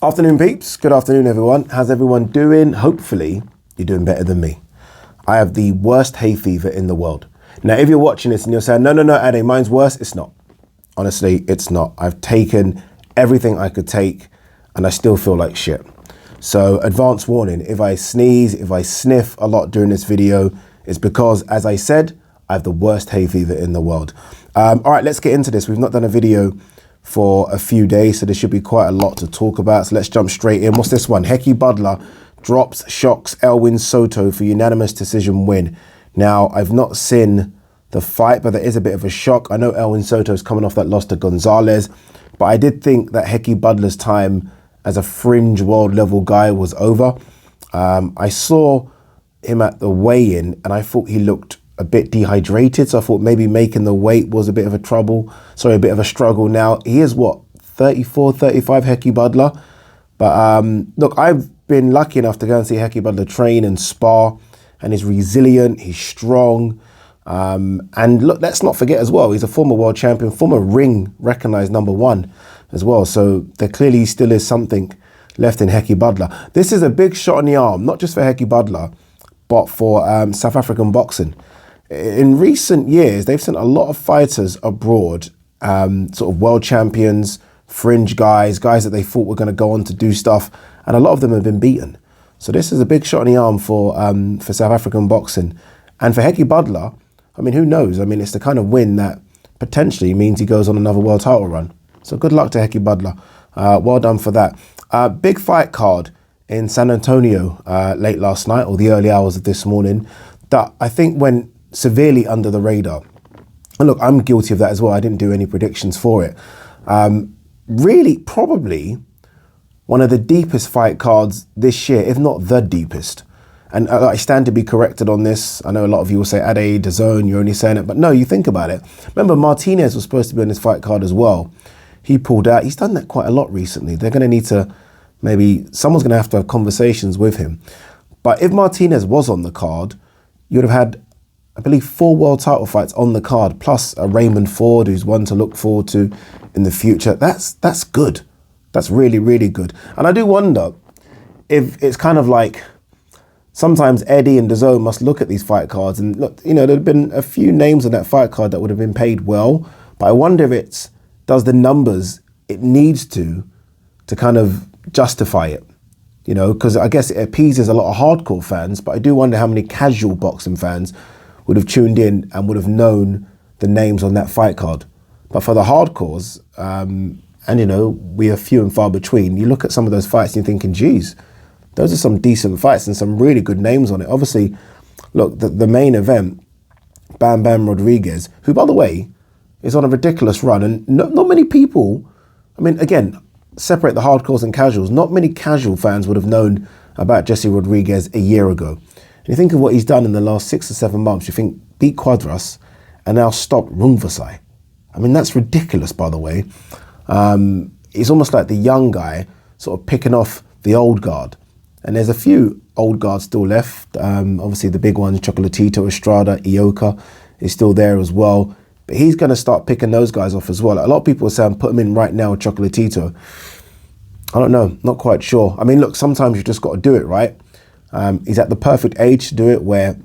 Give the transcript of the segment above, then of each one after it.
Afternoon, peeps. Good afternoon, everyone. How's everyone doing? Hopefully, you're doing better than me. I have the worst hay fever in the world. Now, if you're watching this and you're saying, no, Ade, mine's worse, it's not. Honestly, it's not. I've taken everything I could take and I still feel like shit. So, advance warning, if I sneeze, if I sniff a lot during this video, it's because, as I said, I have the worst hay fever in the world. All right, let's get into this. We've not done a video for a few days, so there should be quite a lot to talk about. So let's jump straight in. What's this one? Hekkie Butler shocks Elwin Soto for unanimous decision win. Now, I've not seen the fight, but there is a bit of a shock. I know Elwin Soto's coming off that loss to Gonzalez, but I did think that Hekkie Butler's time as a fringe world level guy was over. I saw him at the weigh-in and I thought he looked a bit dehydrated, so I thought maybe making the weight was a bit of a bit of a struggle. Now, he is what, 34, 35, Hekkie Butler? But look, I've been lucky enough to go and see Hekkie Butler train and spar, and he's resilient, he's strong. And look, let's not forget as well, he's a former world champion, former ring recognized #1 as well. So there clearly still is something left in Hekkie Butler. This is a big shot in the arm, not just for Hekkie Butler, but for South African boxing. In recent years, they've sent a lot of fighters abroad, sort of world champions, fringe guys that they thought were going to go on to do stuff, and a lot of them have been beaten. So this is a big shot in the arm for South African boxing. And for Hekkie Butler, I mean, who knows? I mean, it's the kind of win that potentially means he goes on another world title run. So good luck to Hekkie Butler. Well done for that. Big fight card in San Antonio late last night, or the early hours of this morning, that I think went severely under the radar. And look, I'm guilty of that as well. I didn't do any predictions for it. Really, probably one of the deepest fight cards this year, if not the deepest. And I stand to be corrected on this. I know a lot of you will say, Ade, DAZN, you're only saying it. But no, you think about it. Remember, Martinez was supposed to be on this fight card as well. He pulled out. He's done that quite a lot recently. They're going to need to, maybe someone's going to have conversations with him. But if Martinez was on the card, you would have had, I believe, 4 world title fights on the card, plus a Raymond Ford, who's one to look forward to in the future. That's good. That's really, really good. And I do wonder if it's kind of like, sometimes Eddie and DAZN must look at these fight cards and look, you know, there'd been a few names on that fight card that would have been paid well, but I wonder if it's, does the numbers it needs to kind of justify it, you know, because I guess it appeases a lot of hardcore fans, but I do wonder how many casual boxing fans would have tuned in and would have known the names on that fight card. But for the hardcores, and you know, we are few and far between, you look at some of those fights and you're thinking, geez, those are some decent fights and some really good names on it. Obviously, look, the main event, Bam Bam Rodriguez, who, by the way, is on a ridiculous run. And not many people, I mean, again, separate the hardcores and casuals. Not many casual fans would have known about Jesse Rodriguez a year ago. And you think of what he's done in the last 6 or 7 months. You think, beat Quadras and now stop Rungvisai. I mean, that's ridiculous, by the way. He's almost like the young guy sort of picking off the old guard. And there's a few old guards still left. Obviously, the big ones, Chocolatito, Estrada, Ioka is still there as well. But he's going to start picking those guys off as well. A lot of people are saying, put him in right now, Chocolatito. I don't know, not quite sure. I mean, look, sometimes you just got to do it, right? He's at the perfect age to do it, where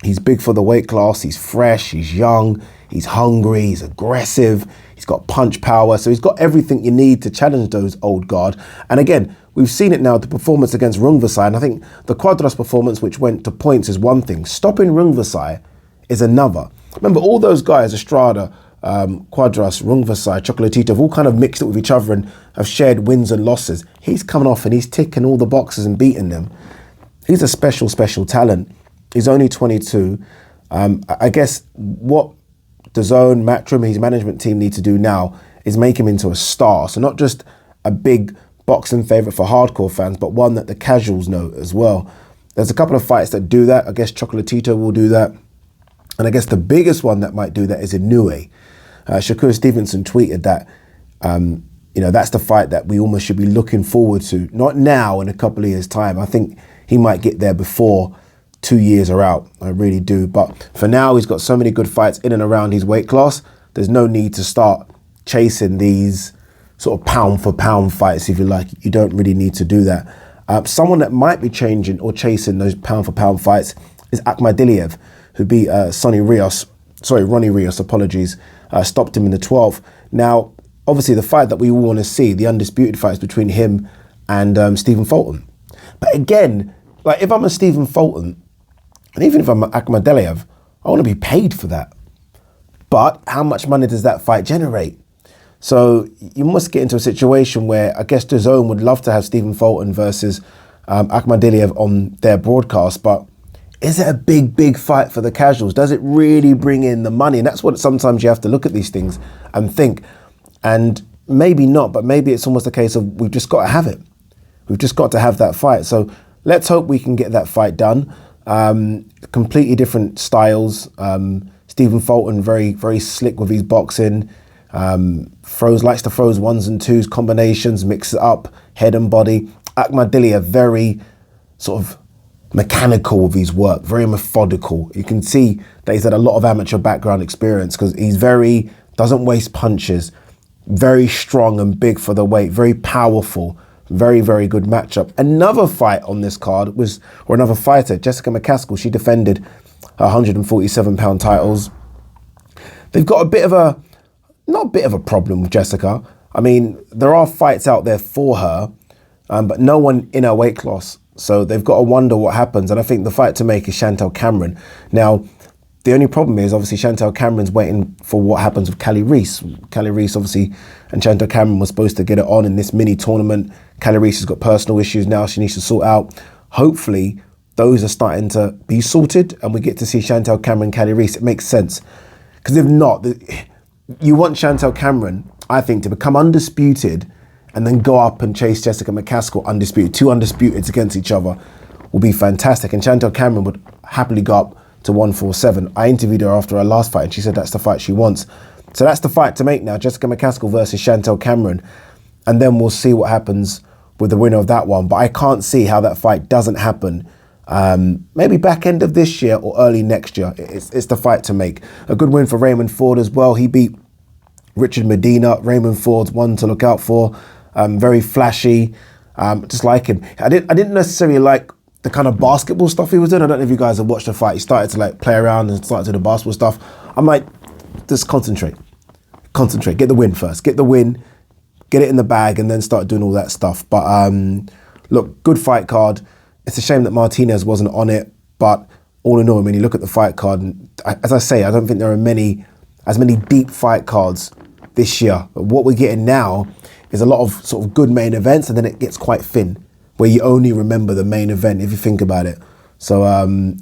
he's big for the weight class, he's fresh, he's young, he's hungry, he's aggressive, he's got punch power. So he's got everything you need to challenge those old guard. And again, we've seen it now, the performance against Rungvisai. And I think the Quadras performance, which went to points, is one thing. Stopping Rungvisai is another. Remember, all those guys, Estrada, Quadras, Rungvisai, Chocolatito, have all kind of mixed it with each other and have shared wins and losses. He's coming off and he's ticking all the boxes and beating them. He's a special, special talent. He's only 22. I guess what DAZN, Matchroom, his management team need to do now is make him into a star. So not just a big boxing favourite for hardcore fans, but one that the casuals know as well. There's a couple of fights that do that. I guess Chocolatito will do that. And I guess the biggest one that might do that is Inoue. Shakur Stevenson tweeted that, you know, that's the fight that we almost should be looking forward to. Not now, in a couple of years' time. I think he might get there before 2 years are out. I really do. But for now, he's got so many good fights in and around his weight class. There's no need to start chasing these sort of pound for pound fights, if you like. You don't really need to do that. Someone that might be changing or chasing those pound for pound fights is Akhmadaliev, who beat Ronnie Rios, apologies, stopped him in the 12th. Now, obviously the fight that we all want to see, the undisputed fight, is between him and Stephen Fulton. But again, like if I'm a Stephen Fulton, and even if I'm Akhmadaliev, I want to be paid for that. But how much money does that fight generate? So you must get into a situation where I guess DAZN would love to have Stephen Fulton versus Akhmadaliev on their broadcast, but is it a big fight for the casuals? Does it really bring in the money? And that's what sometimes you have to look at these things and think. And maybe not, but maybe it's almost a case of we've just got to have it. We've just got to have that fight. So let's hope we can get that fight done. Completely different styles. Stephen Fulton, very slick with his boxing. Likes to throw ones and twos, combinations, mix it up, head and body. Akhmadaliev, very sort of mechanical with his work, very methodical. You can see that he's had a lot of amateur background experience because he's doesn't waste punches, very strong and big for the weight, very powerful, very good matchup. Another fight on this card another fighter, Jessica McCaskill, she defended her 147-pound titles. They've got not a bit of a problem with Jessica. I mean, there are fights out there for her, but no one in her weight class. So they've got to wonder what happens. And I think the fight to make is Chantel Cameron. Now, the only problem is obviously Chantel Cameron's waiting for what happens with Callie Reese. Callie Reese obviously, and Chantel Cameron was supposed to get it on in this mini tournament. Callie Reese has got personal issues now she needs to sort out. Hopefully, those are starting to be sorted and we get to see Chantel Cameron, Callie Reese. It makes sense. Because if not, you want Chantel Cameron, I think, to become undisputed and then go up and chase Jessica McCaskill undisputed. Two undisputeds against each other will be fantastic. And Chantel Cameron would happily go up to 147. I interviewed her after her last fight and she said that's the fight she wants. So that's the fight to make now, Jessica McCaskill versus Chantel Cameron. And then we'll see what happens with the winner of that one. But I can't see how that fight doesn't happen. Maybe back end of this year or early next year. It's the fight to make. A good win for Raymond Ford as well. He beat Richard Medina. Raymond Ford's one to look out for. Very flashy. Just like him. I didn't necessarily like the kind of basketball stuff he was doing. I don't know if you guys have watched the fight. He started to like play around and started to do the basketball stuff. I'm like, just concentrate. Get the win first. Get the win. Get it in the bag and then start doing all that stuff. But look, good fight card. It's a shame that Martinez wasn't on it. But all in all, when you look at the fight card, and as I say, I don't think there are as many deep fight cards this year. But what we're getting now is a lot of sort of good main events, and then it gets quite thin, where you only remember the main event if you think about it. So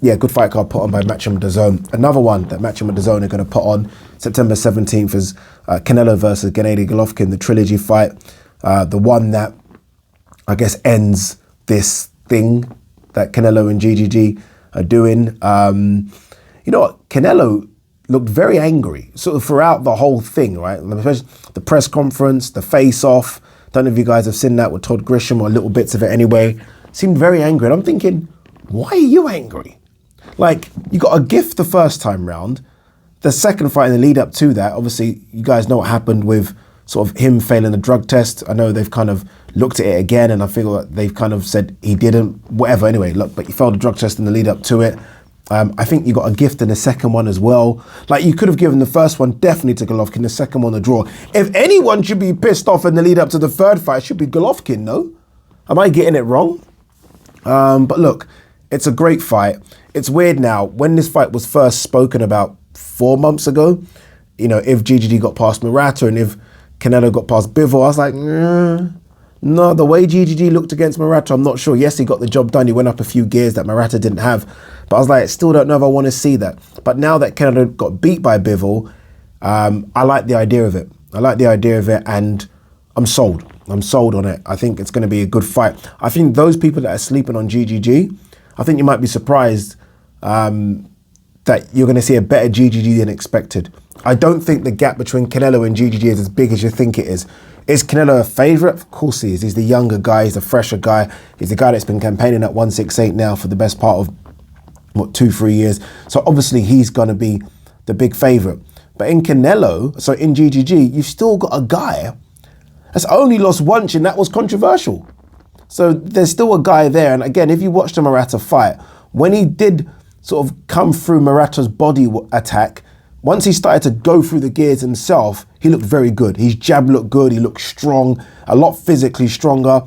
yeah, good fight card put on by Matchmaking DAZN. Another one that Matchmaking DAZN are going to put on September 17th is Canelo versus Gennady Golovkin, the trilogy fight. The one that I guess ends this thing that Canelo and GGG are doing. You know what? Canelo looked very angry sort of throughout the whole thing, right? The press conference, the face-off. Don't know if you guys have seen that with Todd Grisham or little bits of it anyway. Seemed very angry. And I'm thinking, why are you angry? Like, you got a gift the first time round. The second fight and the lead up to that, obviously, you guys know what happened with sort of him failing the drug test. I know they've kind of looked at it again and I feel like they've kind of said he didn't, whatever. Anyway, look, but he failed the drug test in the lead up to it. I think you got a gift in the second one as well. Like, you could have given the first one definitely to Golovkin, the second one a draw. If anyone should be pissed off in the lead up to the third fight, it should be Golovkin, no? Am I getting it wrong? But look, it's a great fight. It's weird now, when this fight was first spoken about 4 months ago, you know, if GGD got past Murata and if Canelo got past Bivol, I was like, no, the way GGG looked against Murata, I'm not sure. Yes, he got the job done. He went up a few gears that Murata didn't have. But I was like, still don't know if I want to see that. But now that Canelo got beat by Bivol, I like the idea of it. And I'm sold. I'm sold on it. I think it's going to be a good fight. I think those people that are sleeping on GGG, I think you might be surprised that you're going to see a better GGG than expected. I don't think the gap between Canelo and GGG is as big as you think it is. Is Canelo a favourite? Of course he is. He's the younger guy. He's the fresher guy. He's the guy that's been campaigning at 168 now for the best part of, 2-3 years. So obviously he's going to be the big favourite. But in Canelo, so in GGG, you've still got a guy That's only lost once, and that was controversial. So there's still a guy there. And again, if you watched the Murata fight, when he did sort of come through Murata's body attack, once he started to go through the gears himself, he looked very good. His jab looked good. He looked strong, a lot physically stronger.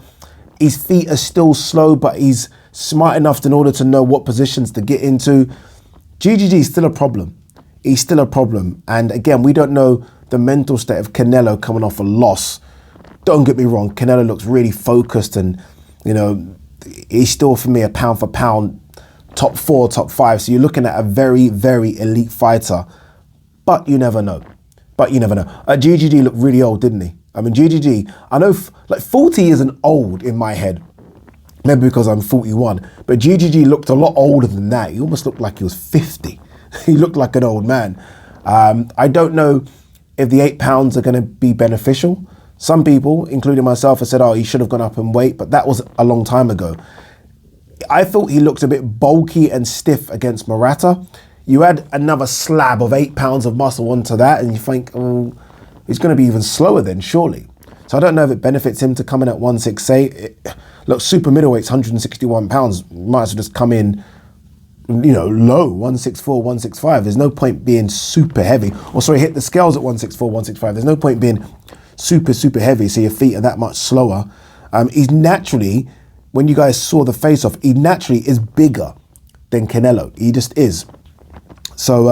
His feet are still slow, but he's smart enough in order to know what positions to get into. GGG is still a problem. He's still a problem. And again, we don't know the mental state of Canelo coming off a loss. Don't get me wrong, Canelo looks really focused and, you know, he's still, for me, a pound for pound top 4, top 5. So you're looking at a very, very elite fighter. But you never know. GGG looked really old, didn't he? I mean, GGG, I know like 40 isn't old in my head. Maybe because I'm 41. But GGG looked a lot older than that. He almost looked like he was 50. He looked like an old man. I don't know if the 8 pounds are going to be beneficial. Some people, including myself, have said, oh, he should have gone up in weight, but that was a long time ago. I thought he looked a bit bulky and stiff against Murata. You add another slab of 8 pounds of muscle onto that, and you think, oh, he's going to be even slower then, surely. So I don't know if it benefits him to come in at 168. Look, super middleweight's 161 pounds. Might as well just come in, you know, low, 164, 165. There's no point being super heavy. Or sorry, hit the scales at 164, 165. There's no point being super, super heavy, so your feet are that much slower. He's naturally, when you guys saw the face-off, he naturally is bigger than Canelo. He just is. So,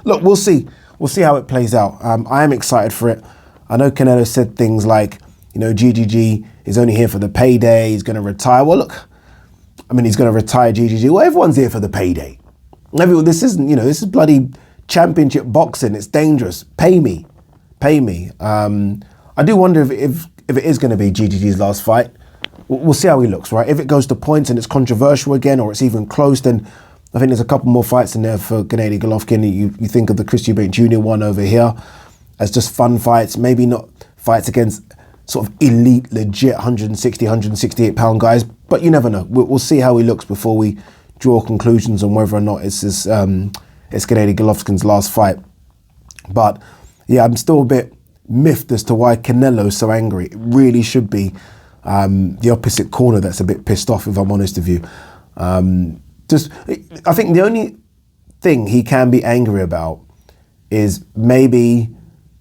look, we'll see. We'll see how it plays out. I am excited for it. I know Canelo said things like, you know, GGG is only here for the payday. He's going to retire. Well, look, I mean, he's going to retire GGG. Well, everyone's here for the payday. This isn't, you know, this is bloody championship boxing. It's dangerous. Pay me. I do wonder if it is going to be GGG's last fight. We'll see how he looks, right? If it goes to points and it's controversial again, or it's even close, then I think there's a couple more fights in there for Gennady Golovkin. You think of the Chris Eubank Jr. one over here as just fun fights, maybe not fights against sort of elite, legit 160, 168 pound guys, but you never know. We'll see how he looks before we draw conclusions on whether or not it's Gennady Golovkin's last fight. But yeah, I'm still a bit miffed as to why Canelo's so angry. It really should be the opposite corner that's a bit pissed off, if I'm honest with you. I think the only thing he can be angry about is maybe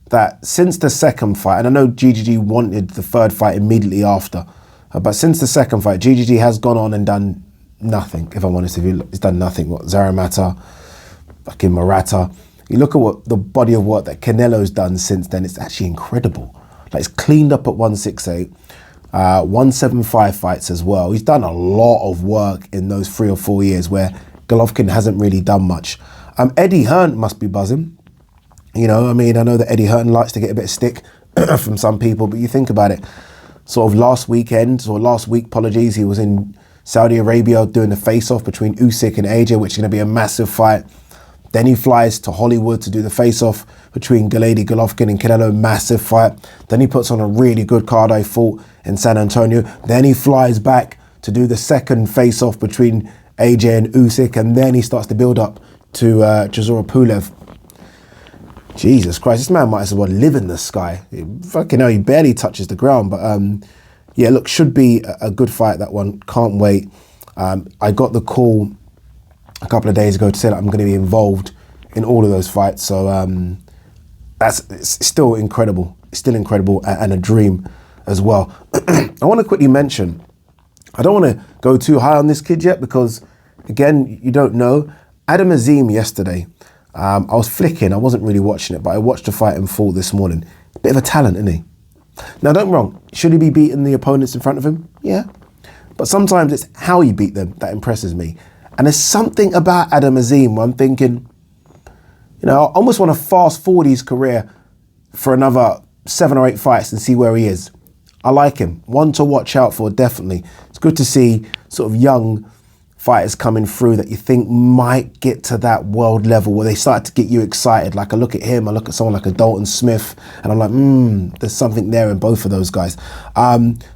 that since the second fight, and I know GGG wanted the third fight immediately after, but since the second fight, GGG has gone on and done nothing, if I'm honest with you. He's done nothing. What, Zaramata, fucking Murata. You look at what the body of work that Canelo's done since then, it's actually incredible. Like, it's cleaned up at 168, 175 fights as well. He's done a lot of work in those 3 or 4 years where Golovkin hasn't really done much. Eddie Hearn must be buzzing. You know, I mean, I know that Eddie Hearn likes to get a bit of stick from some people, but you think about it, sort of last week, apologies, he was in Saudi Arabia doing the face-off between Usyk and AJ, which is going to be a massive fight. Then he flies to Hollywood to do the face-off between Gennady Golovkin and Canelo, massive fight. Then he puts on a really good card, I thought, in San Antonio. Then he flies back to do the second face-off between AJ and Usyk, and then he starts to build up to Chisora Pulev. Jesus Christ, this man might as well live in the sky. Fucking hell, he barely touches the ground. But yeah, look, should be a good fight, that one. Can't wait. I got the call a couple of days ago to say that I'm going to be involved in all of those fights. So it's still incredible. It's still incredible and a dream as well. I want to quickly mention, I don't want to go too high on this kid yet because, again, you don't know. Adam Azim yesterday, I was flicking, I wasn't really watching it, but I watched the fight in full this morning. Bit of a talent, isn't he? Now, don't get me wrong, should he be beating the opponents in front of him? Yeah. But sometimes it's how you beat them that impresses me. And there's something about Adam Azim where I'm thinking, you know, I almost want to fast forward his career for another 7 or 8 fights and see where he is. I like him. One to watch out for, definitely. It's good to see sort of young fighters coming through that you think might get to that world level where they start to get you excited. Like, I look at him, I look at someone like a Dalton Smith, and I'm like, there's something there in both of those guys.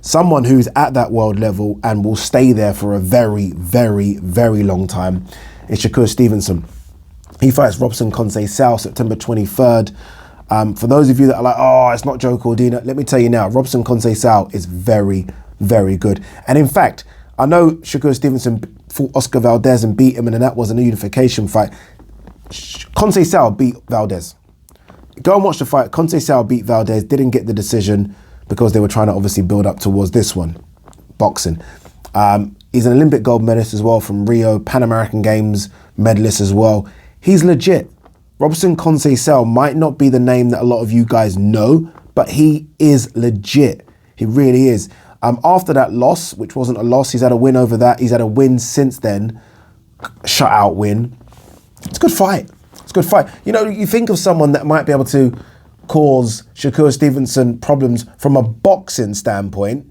Someone who's at that world level and will stay there for a very, very, very long time is Shakur Stevenson. He fights Robson Conceicao September 23rd. For those of you that are like, oh, it's not Joe Cordina, let me tell you now, Robson Conceicao is very, very good. And in fact, I know Shakur Stevenson fought Oscar Valdez and beat him, and then that was a unification fight. Conceicao beat Valdez. Go and watch the fight. Conceicao beat Valdez, didn't get the decision because they were trying to obviously build up towards this one, boxing. He's an Olympic gold medalist as well from Rio, Pan American Games medalist as well. He's legit. Robson Conceicao might not be the name that a lot of you guys know, but he is legit. He really is. After that loss, which wasn't a loss, he's had a win over that. He's had a win since then, shutout win. It's a good fight. It's a good fight. You know, you think of someone that might be able to cause Shakur Stevenson problems from a boxing standpoint.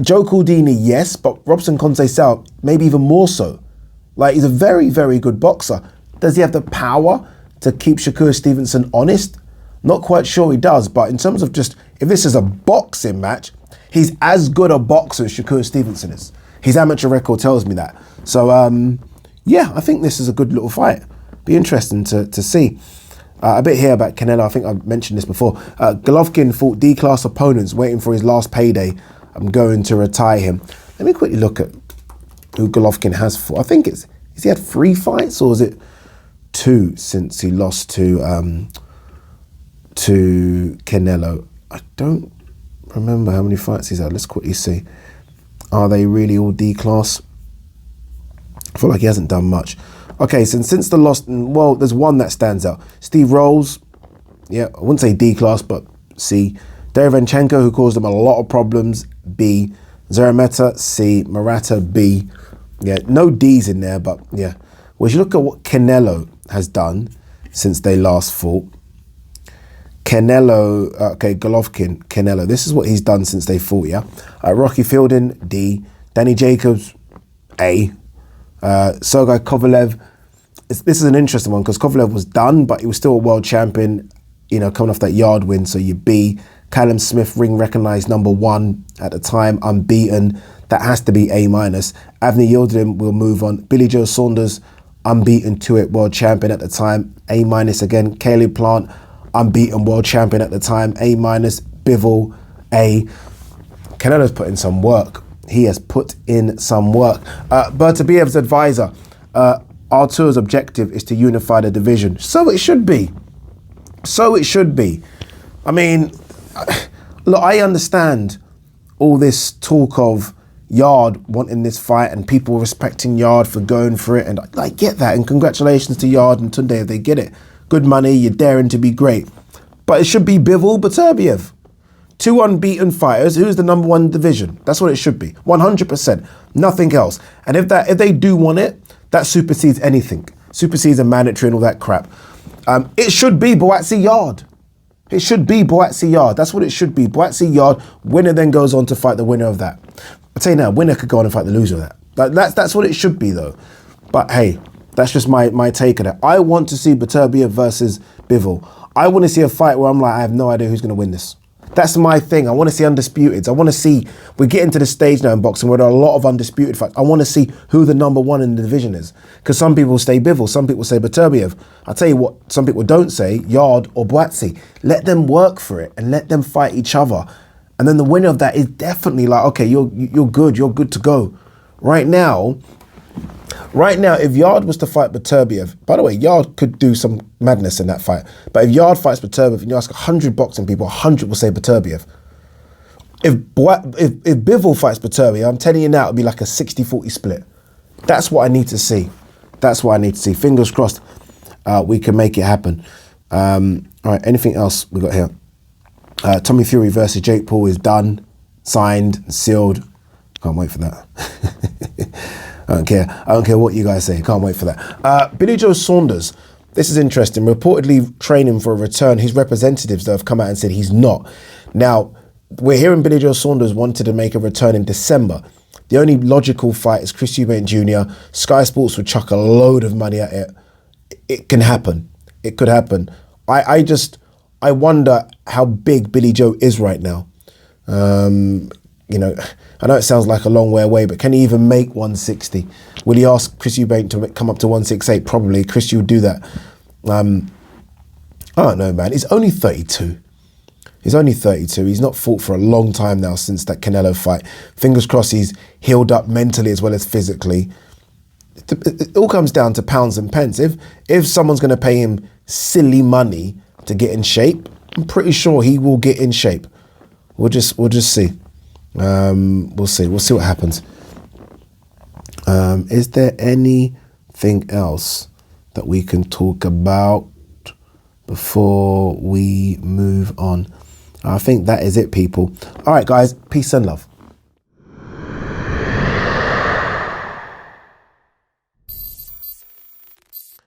Joe Cordini, yes, but Robson Conceicao, maybe even more so. Like, he's a very, very good boxer. Does he have the power to keep Shakur Stevenson honest? Not quite sure he does, but in terms of just, if this is a boxing match, he's as good a boxer as Shakur Stevenson is. His amateur record tells me that. So, yeah, I think this is a good little fight. Be interesting to see. A bit here about Canelo. I think I mentioned this before. Golovkin fought D-class opponents waiting for his last payday. I'm going to retire him. Let me quickly look at who Golovkin has fought. I think has he had 3 fights or is it 2 since he lost to Canelo? I don't remember how many fights he's had. Let's quickly see. Are they really all D-class? I feel like he hasn't done much. Okay, so since the loss, well, there's one that stands out. Steve Rolls, yeah, I wouldn't say D-class, but C. Derevenchenko, who caused him a lot of problems, B. Zerameta, C. Murata, B. Yeah, no D's in there, but yeah. Well, if you look at what Canelo has done since they last fought, Golovkin, Canelo, this is what he's done since they fought, yeah? Rocky Fielding, D. Danny Jacobs, A. Sergey Kovalev, this is an interesting one because Kovalev was done, but he was still a world champion, you know, coming off that yard win, so you B. Callum Smith, ring recognised #1 at the time, unbeaten. That has to be A-. Avni Yildirim will move on. Billy Joe Saunders, unbeaten, 2-8 world champion at the time, A- again. Caleb Plant, unbeaten world champion at the time, A-. Bivol, A. Canelo's put in some work. He has put in some work. Bertabiev's advisor, Artur's objective is to unify the division. So it should be. So it should be. I mean, look, I understand all this talk of Yard wanting this fight and people respecting Yard for going for it. And I get that. And congratulations to Yard and Tunde if they get it. Good money, you're daring to be great. But it should be Bivol, Beterbiev. 2 unbeaten fighters. Who's the #1 division? That's what it should be. 100%. Nothing else. And if they do want it, that supersedes anything. Supersedes a mandatory and all that crap. It should be Boatsi Yard. It should be Boatsi Yard. That's what it should be. Boatsi Yard. Winner then goes on to fight the winner of that. I'll tell you now, winner could go on and fight the loser of that. That's what it should be though. But hey, that's just my take on it. I want to see Beterbiev versus Bivol. I want to see a fight where I'm like, I have no idea who's going to win this. That's my thing. I want to see undisputeds. I want to see, we're getting to the stage now in boxing where there are a lot of undisputed fights. I want to see who the #1 in the division is. Because some people say Bivol, some people say Beterbiev. I'll tell you what, some people don't say, Yard or Boatsi. Let them work for it and let them fight each other. And then the winner of that is definitely like, okay, you're good to go. Right now, if Yard was to fight Beterbiev, by the way, Yard could do some madness in that fight. But if Yard fights Beterbiev and you ask 100 boxing people, 100 will say Beterbiev. If Bivol fights Beterbiev, I'm telling you now, it'll be like a 60-40 split. That's what I need to see. That's what I need to see. Fingers crossed we can make it happen. All right, anything else we got here? Tommy Fury versus Jake Paul is done, signed, sealed. Can't wait for that. I don't care what you guys say. Can't wait for that. Billy Joe Saunders. This is interesting. Reportedly training for a return. His representatives, though, have come out and said he's not. Now, we're hearing Billy Joe Saunders wanted to make a return in December. The only logical fight is Chris Eubank Jr. Sky Sports would chuck a load of money at it. It can happen. It could happen. I wonder how big Billy Joe is right now. You know, I know it sounds like a long way away, but can he even make 160? Will he ask Chris Eubank to come up to 168? Probably. Chris, you would do that. I I don't know, man. He's only 32. He's only 32. He's not fought for a long time now since that Canelo fight. Fingers crossed he's healed up mentally as well as physically. It all comes down to pounds and pence. If someone's going to pay him silly money to get in shape, I'm pretty sure he will get in shape. We'll just see. We'll see what happens. Is there anything else that we can talk about before we move on? I think that is it, people. All right, guys, peace and love.